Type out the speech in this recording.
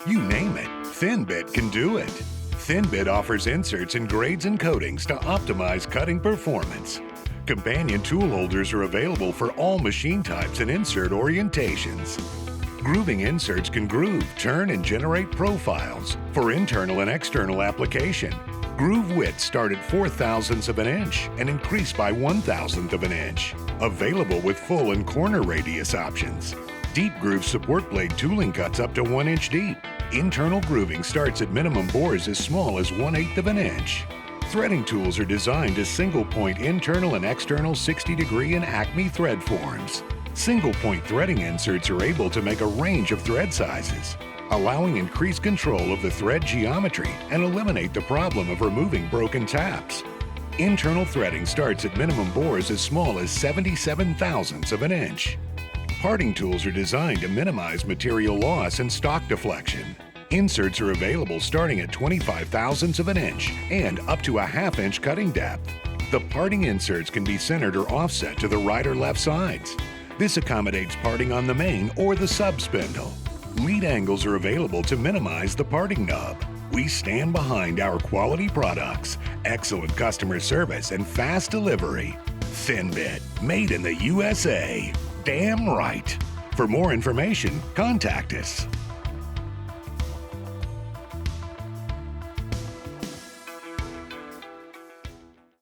You name it, THINBIT can do it. THINBIT offers inserts in grades and coatings to optimize cutting performance. Companion tool holders are available for all machine types and insert orientations. Grooving inserts can groove, turn, and generate profiles for internal and external application. Groove widths start at 4/1000ths of an inch and increase by 1/1000th of an inch. Available with full and corner radius options. Deep groove support blade tooling cuts up to 1 inch deep. Internal grooving starts at minimum bores as small as 1/8 of an inch. Threading tools are designed as single-point internal and external 60-degree and Acme thread forms. Single-point threading inserts are able to make a range of thread sizes, allowing increased control of the thread geometry and eliminate the problem of removing broken taps. Internal threading starts at minimum bores as small as 77/1000ths of an inch. Parting tools are designed to minimize material loss and stock deflection. Inserts are available starting at 25/1000ths of an inch and up to a 1/2 inch cutting depth. The parting inserts can be centered or offset to the right or left sides. This accommodates parting on the main or the sub spindle. Lead angles are available to minimize the parting nub. We stand behind our quality products, excellent customer service, and fast delivery. THINBIT, made in the USA. Damn right. For more information, contact us.